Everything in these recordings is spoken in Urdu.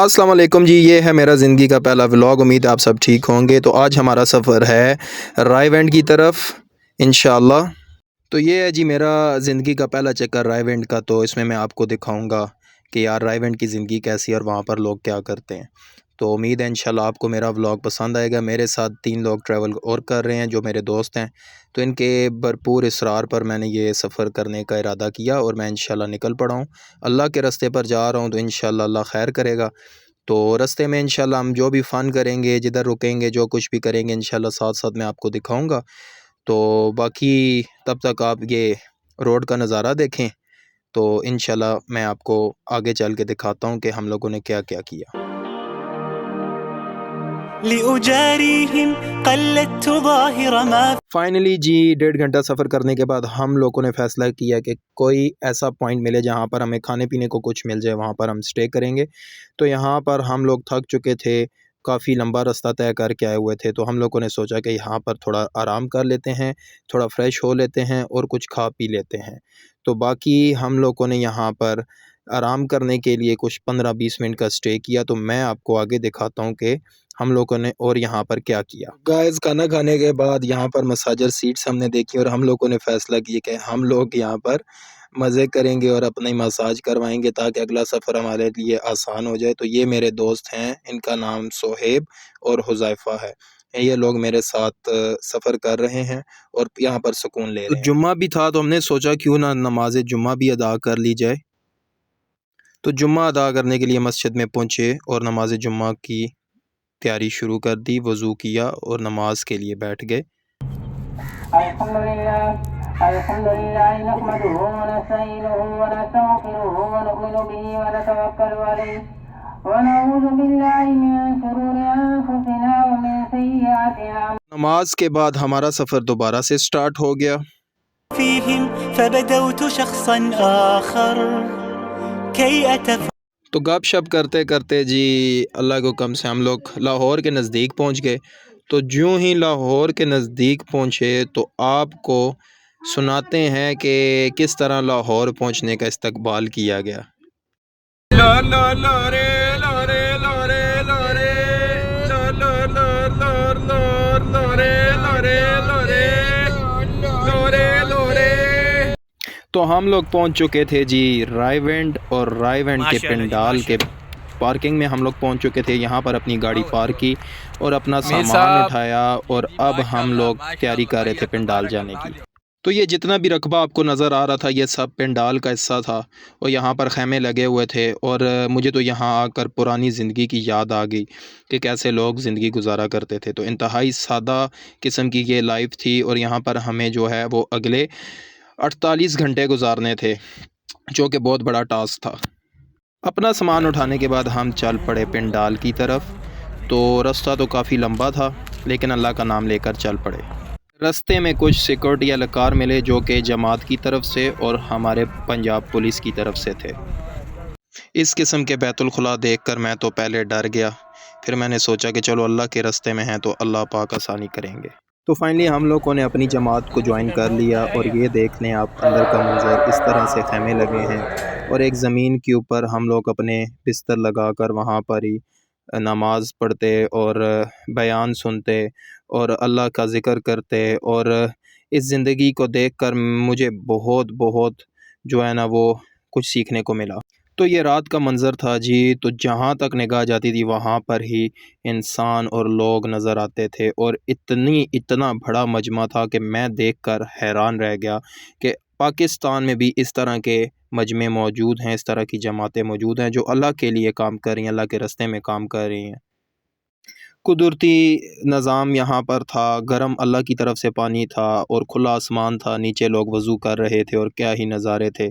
السلام علیکم جی، یہ ہے میرا زندگی کا پہلا ولاگ۔ امید ہے آپ سب ٹھیک ہوں گے۔ تو آج ہمارا سفر ہے رائے وینڈ کی طرف انشاءاللہ۔ تو یہ ہے جی میرا زندگی کا پہلا چکر رائے وینڈ کا۔ تو اس میں آپ کو دکھاؤں گا کہ یار رائے وینڈ کی زندگی کیسی ہے اور وہاں پر لوگ کیا کرتے ہیں۔ تو امید ہے انشاءاللہ آپ کو میرا ولاگ پسند آئے گا۔ میرے ساتھ 3 لوگ ٹریول اور کر رہے ہیں جو میرے دوست ہیں، تو ان کے بھرپور اصرار پر میں نے یہ سفر کرنے کا ارادہ کیا اور میں انشاءاللہ نکل پڑا ہوں۔ اللہ کے راستے پر جا رہا ہوں تو انشاءاللہ اللہ خیر کرے گا۔ تو راستے میں انشاءاللہ ہم جو بھی فن کریں گے، جدھر رکیں گے، جو کچھ بھی کریں گے، انشاءاللہ ساتھ ساتھ میں آپ کو دکھاؤں گا۔ تو باقی تب تک آپ یہ روڈ کا نظارہ دیکھیں، تو انشاءاللہ میں آپ کو آگے چل کے دکھاتا ہوں کہ ہم لوگوں نے کیا کیا کیا۔ فائنلی جی 1.5 گھنٹہ سفر کرنے کے بعد ہم لوگوں نے فیصلہ کیا کہ کوئی ایسا پوائنٹ ملے جہاں پر ہمیں کھانے پینے کو کچھ مل جائے، وہاں پر ہم سٹے کریں گے۔ تو یہاں پر ہم لوگ تھک چکے تھے، کافی لمبا راستہ طے کر کے آئے ہوئے تھے، تو ہم لوگوں نے سوچا کہ یہاں پر تھوڑا آرام کر لیتے ہیں، تھوڑا فریش ہو لیتے ہیں اور کچھ کھا پی لیتے ہیں۔ تو باقی ہم لوگوں نے یہاں پر آرام کرنے کے لیے کچھ 15-20 منٹ کا سٹے کیا۔ تو میں آپ کو آگے دکھاتا ہوں کہ ہم لوگوں نے اور یہاں پر کیا کیا۔ گائز کھانا کھانے کے بعد یہاں پر مساجر سیٹس ہم نے دیکھی اور ہم لوگوں نے فیصلہ کیا کہ ہم لوگ یہاں پر مزے کریں گے اور اپنے مساج کروائیں گے تاکہ اگلا سفر ہمارے لیے آسان ہو جائے۔ تو یہ میرے دوست ہیں، ان کا نام صہیب اور حذیفہ ہے۔ یہ لوگ میرے ساتھ سفر کر رہے ہیں اور یہاں پر سکون لے رہے ہیں۔ جمعہ بھی تھا تو ہم نے سوچا کیوں نہ نماز جمعہ بھی ادا کر لی جائے۔ تو جمعہ ادا کرنے کے لیے مسجد میں پہنچے اور نماز جمعہ کی تیاری شروع کر دی، وضو کیا اور نماز کے لیے بیٹھ گئے۔ الحمدللہ نحمده ونستعینه ونستغفره ونؤمن به ونتوکل علیہ ونعوذ باللہ من شرور انفسنا ومن سیئات اعمالنا۔ نماز کے بعد ہمارا سفر دوبارہ سے سٹارٹ ہو گیا۔ فیہم فبدوت شخصا آخر کی تو گپ شپ کرتے کرتے جی اللہ کے حکم سے ہم لوگ لاہور کے نزدیک پہنچ گئے۔ تو جوں ہی لاہور کے نزدیک پہنچے تو آپ کو سناتے ہیں کہ کس طرح لاہور پہنچنے کا استقبال کیا گیا۔ تو ہم لوگ پہنچ چکے تھے جی رائے وینڈ، اور رائے وینڈ کے پنڈال کے پارکنگ میں ہم لوگ پہنچ چکے تھے۔ یہاں پر اپنی گاڑی پارک کی اور اپنا سامان اٹھایا اور اب ہم لوگ تیاری کر رہے تھے پنڈال جانے کی۔ تو یہ جتنا بھی رقبہ آپ کو نظر آ رہا تھا یہ سب پنڈال کا حصہ تھا، اور یہاں پر خیمے لگے ہوئے تھے، اور مجھے تو یہاں آ کر پرانی زندگی کی یاد آ گئی کہ کیسے لوگ زندگی گزارا کرتے تھے۔ تو انتہائی سادہ قسم کی یہ لائف تھی، اور یہاں پر ہمیں جو ہے وہ اگلے 48 گھنٹے گزارنے تھے، جو کہ بہت بڑا ٹاسک تھا۔ اپنا سامان اٹھانے کے بعد ہم چل پڑے پنڈال کی طرف۔ تو راستہ تو کافی لمبا تھا لیکن اللہ کا نام لے کر چل پڑے۔ راستے میں کچھ سیکورٹی اہلکار ملے جو کہ جماعت کی طرف سے اور ہمارے پنجاب پولیس کی طرف سے تھے۔ اس قسم کے بیت الخلا دیکھ کر میں تو پہلے ڈر گیا، پھر میں نے سوچا کہ چلو اللہ کے راستے میں ہیں تو اللہ پاک آسانی کریں گے۔ تو فائنلی ہم لوگوں نے اپنی جماعت کو جوائن کر لیا، اور یہ دیکھ لیں آپ اندر کا منظر، اس طرح سے خیمے لگے ہیں، اور ایک زمین کے اوپر ہم لوگ اپنے بستر لگا کر وہاں پر ہی نماز پڑھتے اور بیان سنتے اور اللہ کا ذکر کرتے۔ اور اس زندگی کو دیکھ کر مجھے بہت بہت جو ہے نا وہ کچھ سیکھنے کو ملا۔ تو یہ رات کا منظر تھا جی، تو جہاں تک نگاہ جاتی تھی وہاں پر ہی انسان اور لوگ نظر آتے تھے، اور اتنا بڑا مجمع تھا کہ میں دیکھ کر حیران رہ گیا کہ پاکستان میں بھی اس طرح کے مجمع موجود ہیں، اس طرح کی جماعتیں موجود ہیں جو اللہ کے لیے کام کر رہی ہیں، اللہ کے راستے میں کام کر رہی ہیں۔ قدرتی نظام یہاں پر تھا، گرم اللہ کی طرف سے پانی تھا اور کھلا آسمان تھا، نیچے لوگ وضو کر رہے تھے، اور کیا ہی نظارے تھے۔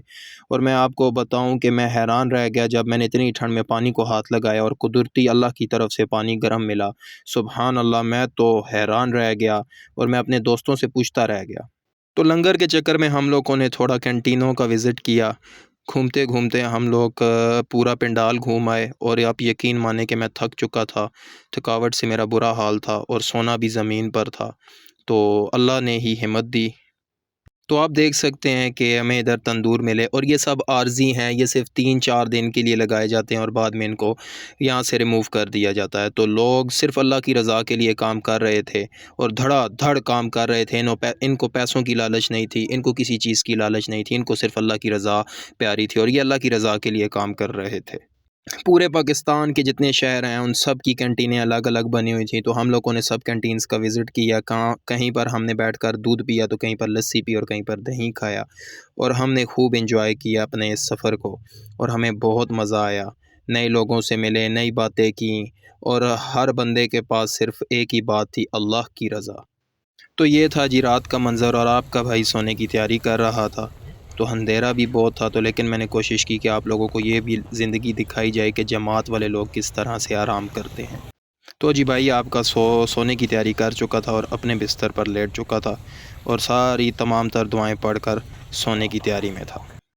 اور میں آپ کو بتاؤں کہ میں حیران رہ گیا جب میں نے اتنی ٹھنڈ میں پانی کو ہاتھ لگایا اور قدرتی اللہ کی طرف سے پانی گرم ملا۔ سبحان اللہ، میں تو حیران رہ گیا اور میں اپنے دوستوں سے پوچھتا رہ گیا۔ تو لنگر کے چکر میں ہم لوگوں نے تھوڑا کینٹینوں کا وزٹ کیا۔ گھومتے گھومتے ہم لوگ پورا پنڈال گھوم آئے، اور آپ یقین مانیں کہ میں تھک چکا تھا، تھکاوٹ سے میرا برا حال تھا، اور سونا بھی زمین پر تھا، تو اللہ نے ہی ہمت دی۔ تو آپ دیکھ سکتے ہیں کہ ہمیں ادھر تندور ملے، اور یہ سب عارضی ہیں، یہ صرف 3-4 دن کے لیے لگائے جاتے ہیں اور بعد میں ان کو یہاں سے ریموو کر دیا جاتا ہے۔ تو لوگ صرف اللہ کی رضا کے لیے کام کر رہے تھے اور دھڑا دھڑ کام کر رہے تھے۔ ان کو پیسوں کی لالچ نہیں تھی، ان کو کسی چیز کی لالچ نہیں تھی، ان کو صرف اللہ کی رضا پیاری تھی اور یہ اللہ کی رضا کے لیے کام کر رہے تھے۔ پورے پاکستان کے جتنے شہر ہیں ان سب کی کینٹینیں الگ الگ بنی ہوئی تھیں، تو ہم لوگوں نے سب کینٹینز کا وزٹ کیا۔ کہیں پر ہم نے بیٹھ کر دودھ پیا تو کہیں پر لسی پی اور کہیں پر دہی کھایا، اور ہم نے خوب انجوائے کیا اپنے اس سفر کو، اور ہمیں بہت مزہ آیا۔ نئے لوگوں سے ملے، نئی باتیں کیں، اور ہر بندے کے پاس صرف ایک ہی بات تھی، اللہ کی رضا۔ تو یہ تھا جی رات کا منظر، اور آپ کا بھائی سونے کی تیاری کر رہا تھا، تو اندھیرا بھی بہت تھا، تو لیکن میں نے کوشش کی کہ آپ لوگوں کو یہ بھی زندگی دکھائی جائے کہ جماعت والے لوگ کس طرح سے آرام کرتے ہیں۔ تو جی بھائی آپ کا سونے کی تیاری کر چکا تھا اور اپنے بستر پر لیٹ چکا تھا، اور ساری تمام تر دعائیں پڑھ کر سونے کی تیاری میں تھا۔